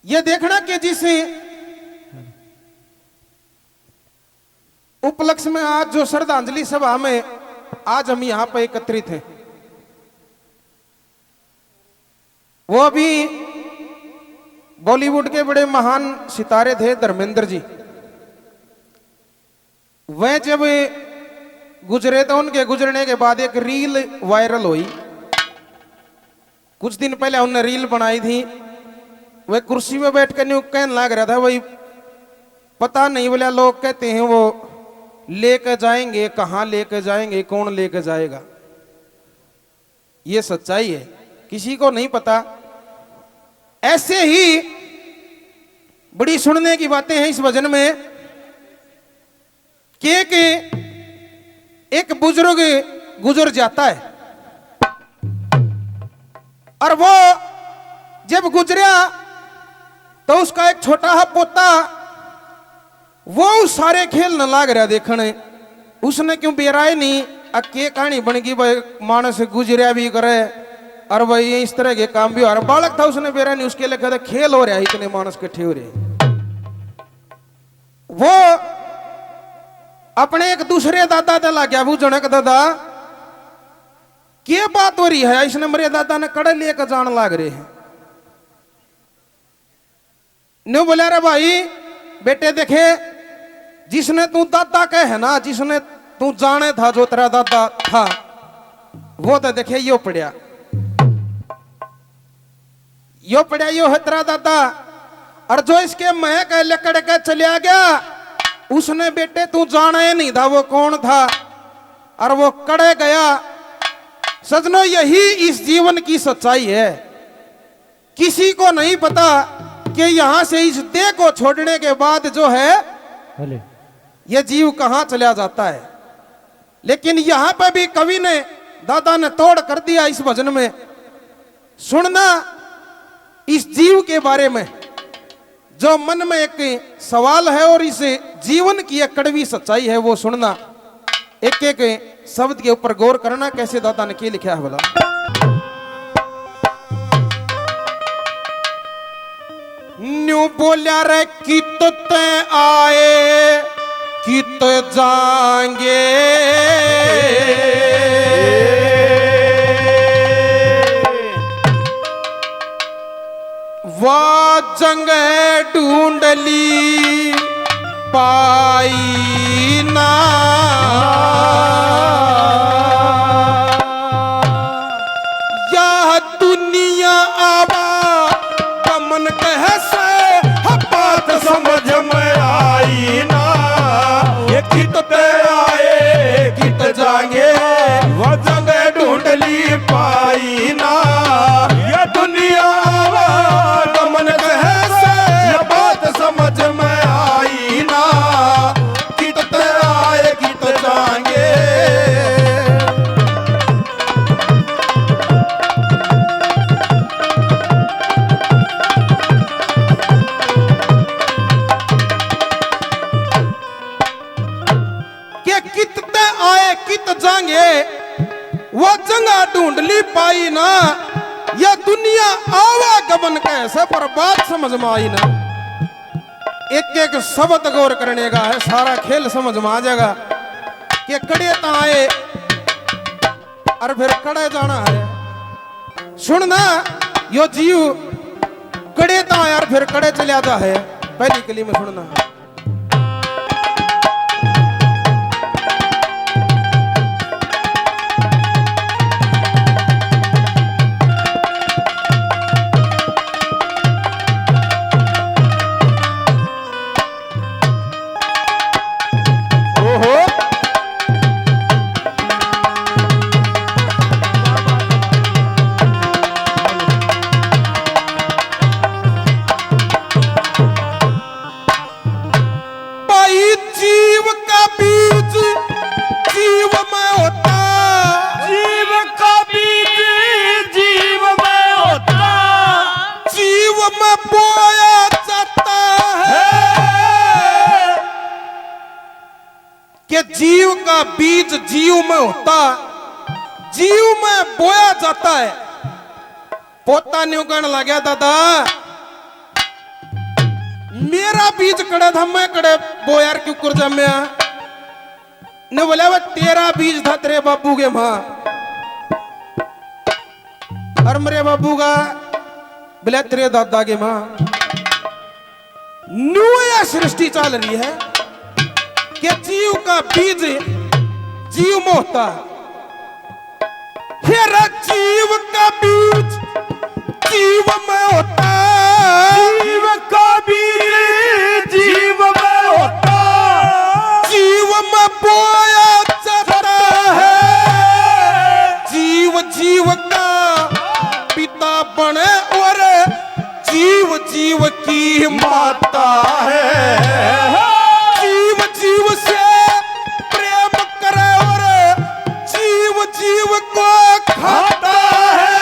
ये देखना कि जिस उपलक्ष्य में आज जो श्रद्धांजलि सभा में आज हम यहां पर एकत्रित हैं, वो अभी बॉलीवुड के बड़े महान सितारे थे धर्मेंद्र जी। वह जब गुजरे तो उनके गुजरने के बाद एक रील वायरल हुई। कुछ दिन पहले उन्होंने रील बनाई थी। वह कुर्सी में बैठ कर न्यू कहने लग रहा था, वही पता नहीं बोला, लोग कहते हैं वो लेकर जाएंगे, कहां लेकर जाएंगे, कौन लेकर जाएगा। ये सच्चाई है, किसी को नहीं पता। ऐसे ही बड़ी सुनने की बातें हैं इस भजन में कि एक बुजुर्ग गुजर जाता है और वो जब गुजरा तो उसका एक छोटा हा पोता वो सारे खेल न लाग रहा देखने। उसने क्यों बेराए नहीं, अके कहानी बन गई भाई मानस गुजरिया भी करे और भाई इस तरह के काम भी हो रहा। बालक था, उसने बेरा नहीं, उसके लिए कहता खेल हो रहा है, इतने मानस इकट्ठे हो रहे। वो अपने एक दूसरे दादा से लग गया बूझने का, दादा क्या बात हो रही है, इसने मेरे दादा ने कड़े लेकर जान लाग रहे हैं। न्यू बोला रे भाई बेटे देखे, जिसने तू दादा कहे है ना, जिसने तू जाने था जो तेरा दादा था, वो तो देखे यो पड़िया, यो पड़िया, यो है तेरा दादा। और जो इसके मह के लकड़ के चलिया गया, उसने बेटे तू जाना ही नहीं था वो कौन था, और वो कड़े गया। सजनों यही इस जीवन की सच्चाई है। किसी को नहीं पता कि यहां से इस देह को छोड़ने के बाद जो है ये जीव कहां चला जाता है। लेकिन यहां पर भी कवि ने, दादा ने तोड़ कर दिया इस भजन में। सुनना इस जीव के बारे में, जो मन में एक सवाल है और इस जीवन की एक कड़वी सच्चाई है, वो सुनना। एक एक शब्द के ऊपर गौर करना, कैसे दादा ने क्या लिखा है बोला। न्यू बोलिया रे कित ते आए कित जाएंगे, वाह जंग ढूंढली पाई ना, यह दुनिया आवा कमन कैसे बात समझ में आई ना। ये कित पे आए कित जाएंगे, वह जंग ढूंढली पाई ना, ये दुनिया आवा कमन कैसे बात समझ में आई ना। कित पे आए कित जाएंगे, कितने आए कित जाएंगे, वो जंगा ढूंढ ली पाई ना, यह दुनिया आवागमन कैसे पर बात समझ में आई ना। एक एक शब्द गौर करने का है, सारा खेल समझ में आ जाएगा कि कड़े ता आए और फिर कड़े जाना है। सुनना यो जीव कड़े ता आया और फिर कड़े चले आता है। पहली कली में सुनना, कि जीव का बीज जीव में होता, जीव में बोया जाता है। पोता न्यू कहने लगा, दादा मेरा बीज कड़े था मैं कड़े वो यार क्यों कर जम्या ने बोला वो तेरा बीज था तेरे बाबू के मां और मेरे बाबू का बोले तेरे दादा के मां नया सृष्टि चल रही है कि जीव का बीज जीव में होता फिर जीव का बीज जीव में होता जीव का बीज जीव में होता जीव में बोया जाता है जीव जीव का पिता बने और जीव जीव की माता है जीव जीव से प्रेम करे और जीव जीव को खाता है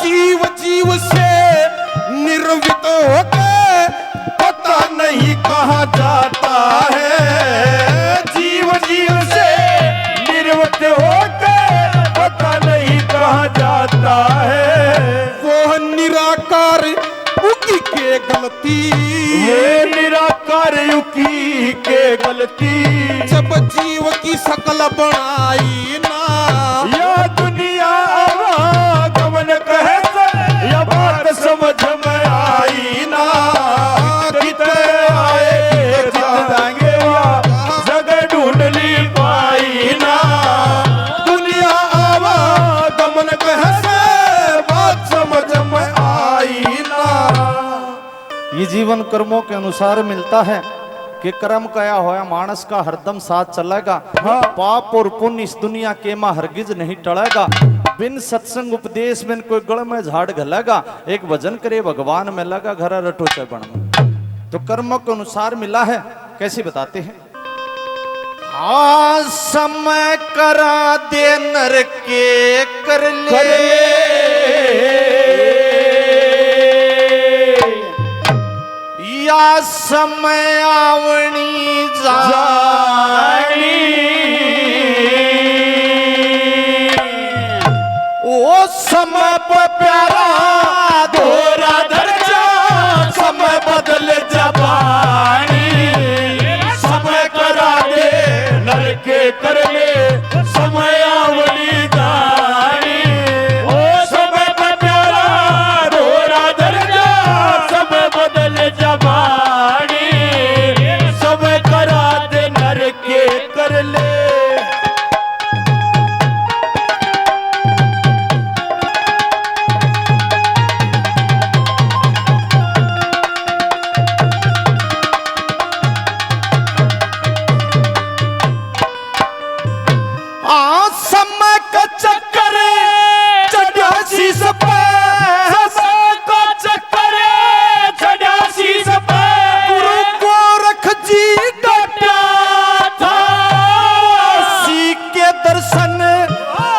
जीव जीव से निर्वित होकर पता नहीं कहाँ जाता है जीव जीव से निर्वत होकर पता नहीं कहाँ जाता है वो निराकार उकी के गलती ये निराकार युकी के गलती जब जीव की शकल बनाई ना या दुनिया आवागमन कहे या बात समझ में आई ना कितने आए जितने जगह ढूंढ ली पाई ना दुनिया आवागमन कहे बात समझ में आई ना। ये जीवन कर्मों के अनुसार मिलता है कि कर्म कया होया मानस का हरदम साथ चलेगा। पाप और पुण्य इस दुनिया के मां हरगिज नहीं टलेगा। बिन सत्संग उपदेश बिन कोई गड़ में झाड़ घलेगा। एक भजन करे भगवान में लगा घर रटो चे बण में। तो कर्मों के अनुसार मिला है। कैसे बताते हैं? हाँ समय करा दे नर के कर ले या समय आवणी जानी ओ समय पर प्यारा दोरा दर्जा समय बदल जबानी समय करा दे नर के कर ले समय आवली दानी ओ समय पर प्यारा दोरा दर्जा समय बदल जबानी समय करा दे नर के कर ले। समय का चक्कर चढ़ा शीश पे समय का चक्कर चढ़ा शीश पे गुरु गोरख जी कटा था सी के दर्शन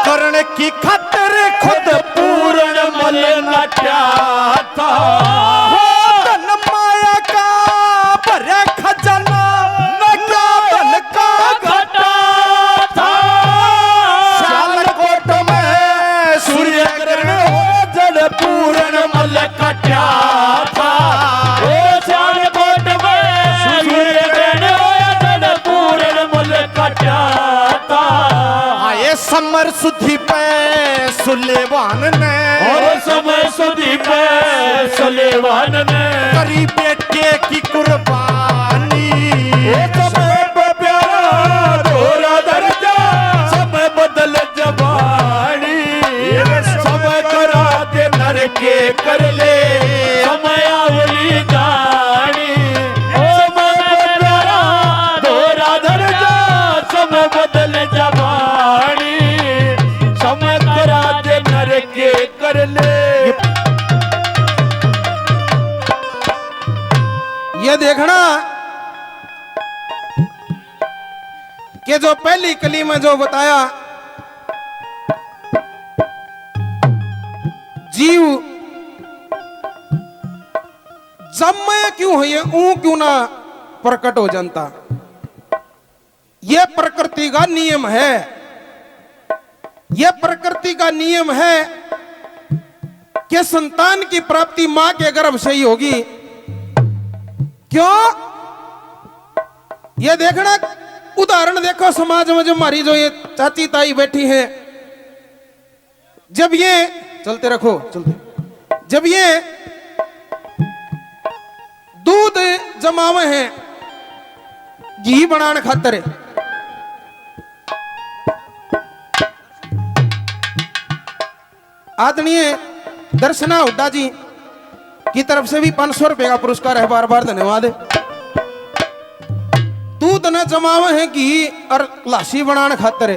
करने की खातिर खुद पूर्ण मल नटा था धन माया का भरे खजाना नटा धन का घटा था सियालकोट में सूर्य ग्रहण जल पूर्ण मल कटा था ओ सियालकोट में सूर्य ग्रहण जल पूर्ण मल कटा था आए समर सुधी पे सुलेवान ने और समय सुधी पे सुलेवान ने करी बेटे की कुर्बानी समय पे प्यारा दोरा दर्जा समय बदल जबानी समय करा दे नर के कर ले समय आवली जानी समय पे प्यारा दोरा दर्जा समय बदल जबानी समय करा दे नर के कर ले। ये देखना कि जो पहली कली में जो बताया जीव जब मैं क्यों है ये क्यों ना प्रकट हो जनता। यह प्रकृति का नियम है। यह प्रकृति का नियम है कि संतान की प्राप्ति मां के गर्भ से ही होगी। क्यों? ये देखना उदाहरण देखो समाज में जो हमारी जो ये चाची ताई बैठी है, जब ये चलते रखो चलते, जब ये दूध जमावे हैं घी बनाने खातर, आदरणीय दर्शना हुड्डा जी की तरफ से भी 500 रुपए का पुरस्कार है, बार बार धन्यवाद। दूध न जमावे है घी और लासी बनाने खातर,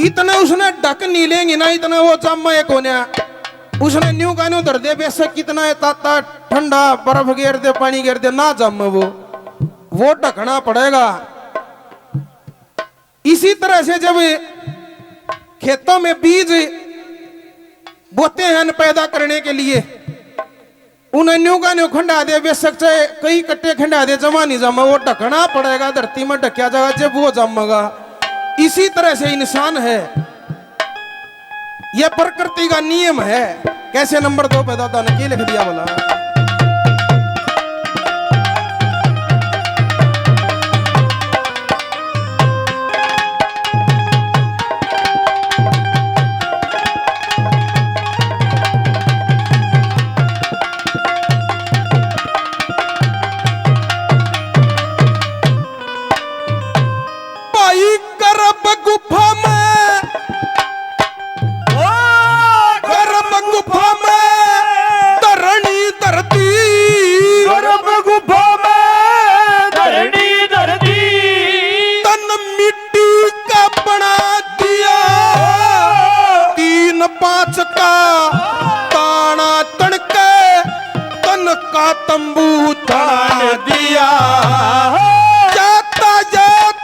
इतने उसने ढक नहीं लेंगे ना, इतना वो जमा एक होने उसने न्यू का न्यू धर दे, बेशक कितना ताता ठंडा बर्फ गिर दे पानी गिर दे ना जम वो ढकना पड़ेगा। इसी तरह से जब खेतों में बीज बोते हैं अन्न पैदा करने के लिए, उन्हें न्यू का न्यू खंडा दे, बेशक चाहे कई कट्टे खंडा दे, जमा नहीं जमा वो ढकना पड़ेगा, धरती में ढकिया जाएगा जब वो जमेगा। इसी तरह से इंसान है, यह प्रकृति का नियम है। कैसे नंबर 2 पे दादा ने क्या लिख दिया बोला, तंबू तान दिया, यातायात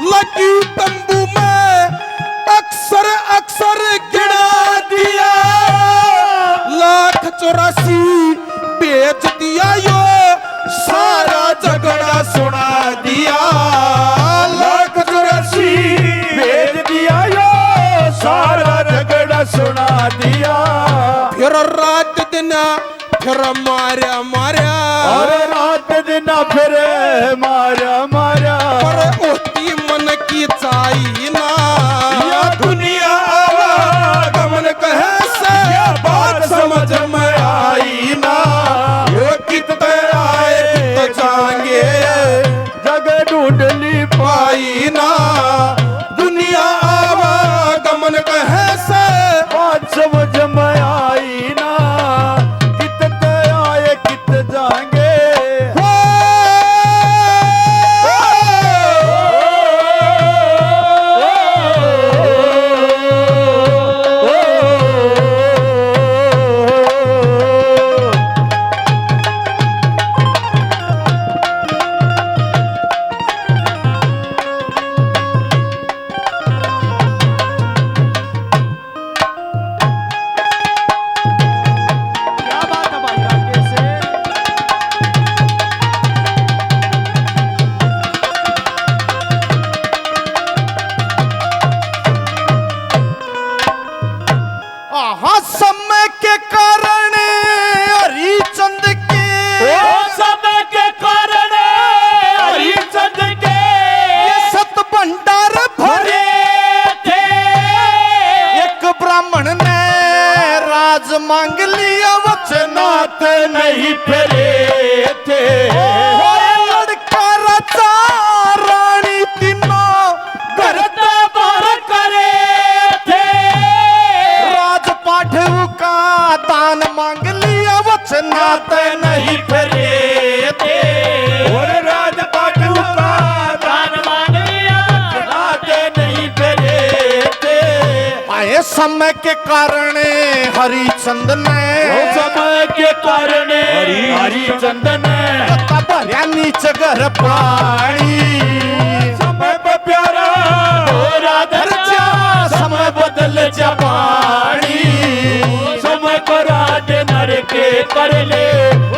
लगी तंबू में अक्सर अक्सर गिना दिया, 1,84,000 बेच दिया यो सारा झगड़ा सुना दिया, 1,84,000 बेच दिया यो सारा झगड़ा सुना दिया। फिर रात दिन फिर मारा मारा, और रात दिन फिर मारा मारा, पर होती मन की चाहिए ना, या दुनिया गमन कहे से बात समझ में आई ना, ये कितने आए तो जाएंगे जगह ढूंढली पाई ना, दुनिया आवा गमन कहे से बात समझ में आई ना, कितने आए कित जाएंगे। समय के कारण हरिचंद के, समय के कारण हरिचंद के सत भंडार भरे थे, एक ब्राह्मण ने राज मांग लिया, वचनात नहीं फिरे थे, लड़का राजा रानी तीनों घर दरबार करे थे, राजपाट का दान मांग लिया, वचनात नहीं फिरे थे, और राजपाट का दान मांग लिया, वचनात नहीं फिरे थे। आए समय के कारण हरिचंद ने, समय के कारण हरिचंद ने भरिया नीच घर पानी, समय पर प्यारा होरा दर्जा, समय बदल जा पानी, समय को राज नर के कर ले,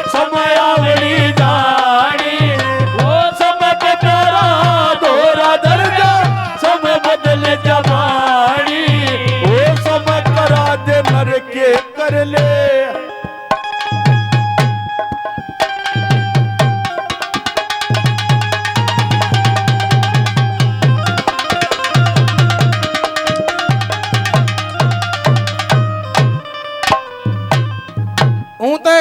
समय आवड़ी जानी, वो समय पे प्यारा होरा दर्जा, समय बदल जा पानी, वो समय को राज नर के कर ले। हूं तो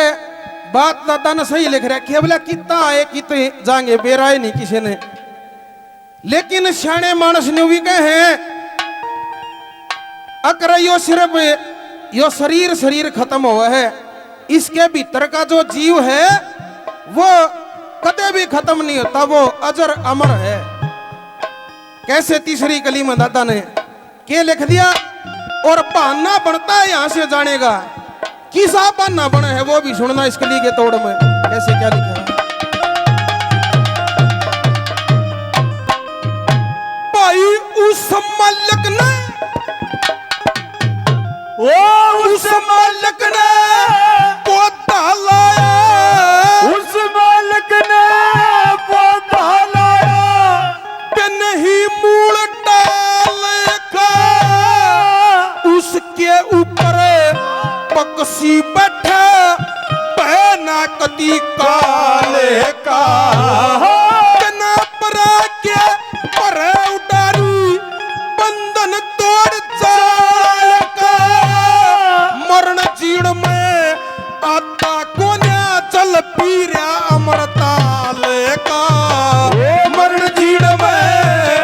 बात दादा ने सही लिख रखी है, बोला कितना आए कितने जाएंगे बेराए नहीं किसी ने। लेकिन सियाने मानस ने भी कहे अगर यो सिर्फ यो शरीर खत्म हुआ है, इसके भीतर का जो जीव है वो कदे भी खत्म नहीं होता, वो अजर अमर है। कैसे तीसरी कली में दादा ने के लिख दिया, और बहाना बनता है यहां से जानेगा किसा बहाना बना है वो भी सुनना इस कली के तोड़ में कैसे क्या लिखा है। भाई उस मालिक ने उस मालिक ने पौधा लाया, उस मालिक ने पौधा लाया, पे नहीं मूल डालेगा, उसके ऊपर पक्षी बैठा बहना कदी काले का, बिना परा के परे उडारी बंधन तोड़ जाल का, मरण जीण में आता कोन्या चल पीरा अमरताल का, मरण जीण में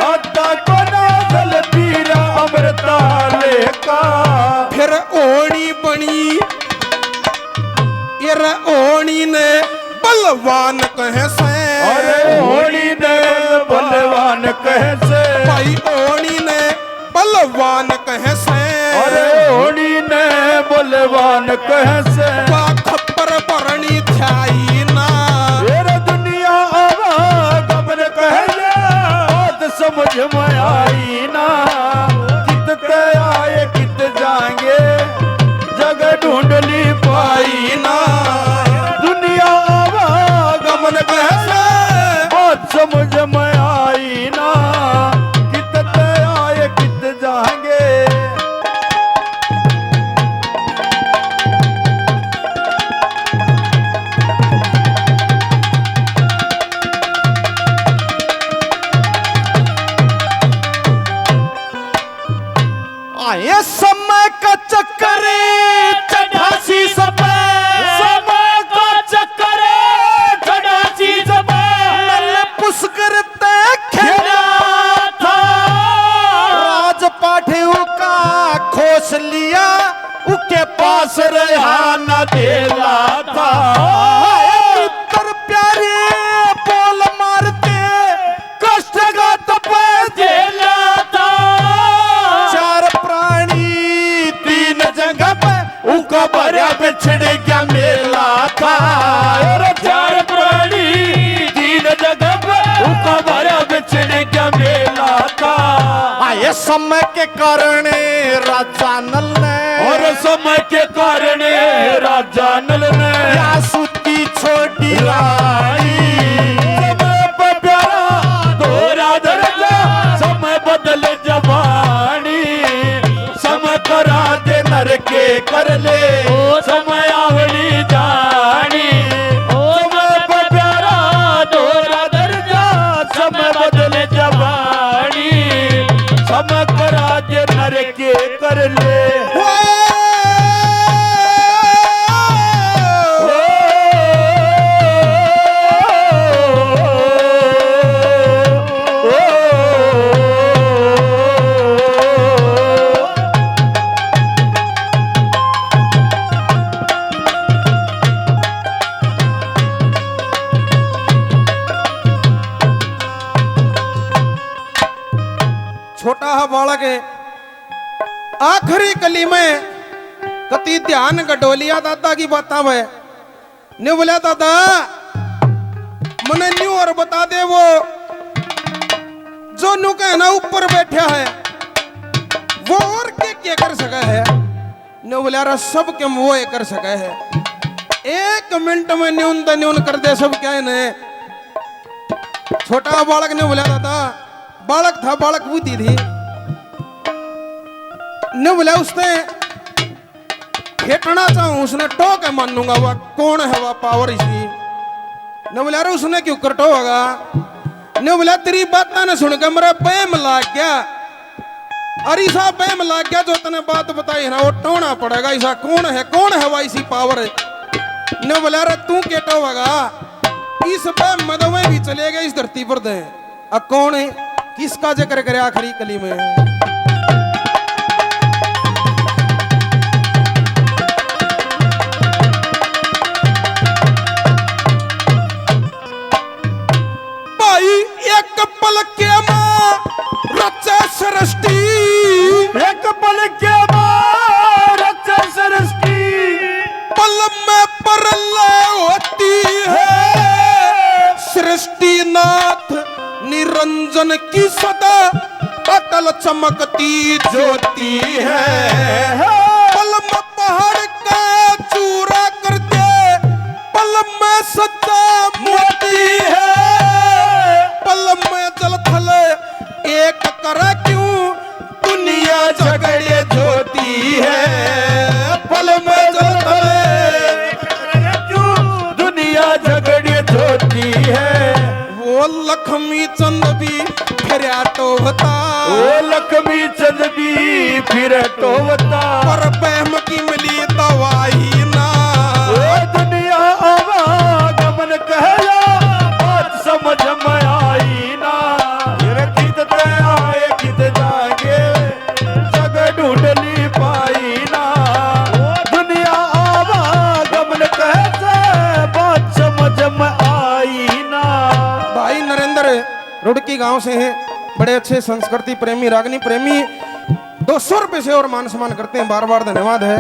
आता कोना जल पीरा अमृताले का। फिर ओणी बनी ये ओणी ने बलवान कहे से, अरे होली ने बलवान कैसे, भाई ओणी ने बलवान कहे से, अरे होली ने बलवान कैसे, का खप्पर भरणी छाई ना, मेरा दुनिया आवागमन कहले बात समझ में आई ना, कितने आए कित जाएंगे जगह ढूंढ ली पाई ना, दुनिया आवागमन कहले बात समझ में आई ना, कितने आए कित जाएंगे। आए समय का चक्कर चढ़ासी समय का चक्कर चढ़ासी नल पुष्करते खेला था, राजपाठ का खोस लिया उके पास रहा न देला था, उत्तर प्यारे बोल मारते कष्टगत पे जेला था, चार प्राणी तीन जगह पे उका भरा बिछड़ गया मेला था, और चार प्राणी तीन जगह पे उका भरा बिछड़ गया मेला था, आए समय के कारण राजा नल ने और समय के कारण राजा नल ने यासूती छोटी लाई, समय पे प्यारा दोहरा दर्जा, समय बदल जवानी, समय करा दे नर के कर ले समय आवड़ी जानी, समय पे प्यारा दोहरा दर्जा, समय बदल जवानी, समय करा दे नर के कर ले। छोटा हा बालक है आखिरी कली में कति ध्यान गडोलिया दादा की बात में न्यू बोला दादा मने न्यू और बता दे वो जो नु का ना ऊपर बैठा है वो और क्या कर सका है। न्यू बोला रहा सब के वो ये कर सका है, 1 मिनट में न्यून कर दे सब क्या है ने। छोटा बालक ने बोला दादा बालक था, बालक बुद्धि थी, ने बोला उसने फेंटना चाहूं उसने टोक है मानूंगा वह कौन है वह पावर इसी। ने बोला अरे उसने क्यों कर टोगा, ने बोला तेरी बात ने सुन के मेरा बैम लाग गया, अरे ईसा बैम लाग गया जो तने बात बताई है ना वो टोना पड़ेगा, ईसा कौन है वह इसी पावर है। ने बोला रे तू केटो होगा इस पे मदवे भी चले गए इस धरती पर दे। अब कौन है किसका जिक्र करे आखिरी कली में? भाई एक पल के मां रचे सृष्टि, एक पल के बाद रचे सृष्टि, पल में प्रलय होती है सृष्टि नाथ निरंजन की सदा अटल चमकती ज्योति है। पल में पहाड़ का चूरा कर दे पल में सच्चा मोती है। पल में जल थल एक करे क्यों दुनिया झगड़े ज्योति है। पल में जल थल क्यों दुनिया झगड़े ज्योति है। वो लक्ष्मी चंद भी फिर टोहता, ओ लक्ष्मी चंद भी फिर टोहता, पर बहम की मिली दवाई ना। ओ दुनिया आवागमन कहला बात समझ में आई ना। ये गीत ते आए गीत जागे जग ढूंढली पाई ना। ओ दुनिया आवागमन कहते बात समझ में आई ना। भाई नरेंद्र रुड़की गांव से हैं, बड़े अच्छे संस्कृति प्रेमी रागनी प्रेमी 200 रुपए से और मान सम्मान करते हैं। बार बार धन्यवाद है,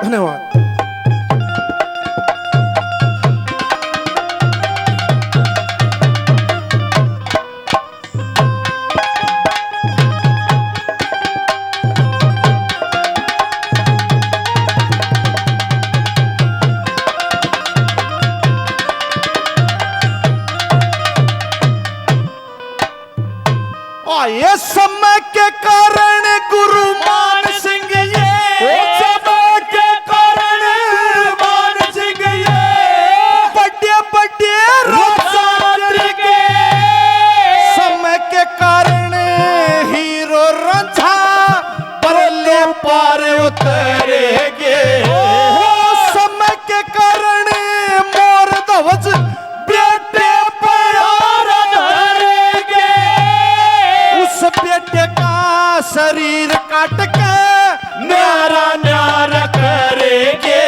धन्यवाद। ये समय के कारण गुरु मान सिंह ये, समय के कारण मान सिंह ये, बड़े बड़े रक्षात्र के समय के कारण हीरो रंझा परले पार उतरेगे। समय के कारण मोर ध्वज बेटे प्यार धरेगे। उस बेटे का शरीर काट के न्यारा न्यारा करेंगे।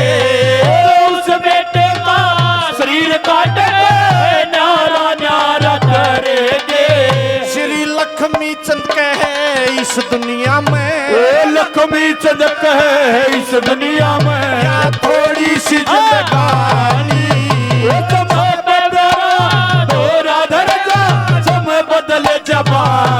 उस बेटे का शरीर काट के न्यारा न्यारा करेंगे। श्री लक्ष्मी चंद कहे इस दुनिया में, ओ लक्ष्मी चंद कहे इस दुनिया में क्या थोड़ी सी जिंदगानी। समय बदला दोरा धर जा समय बदले जबान।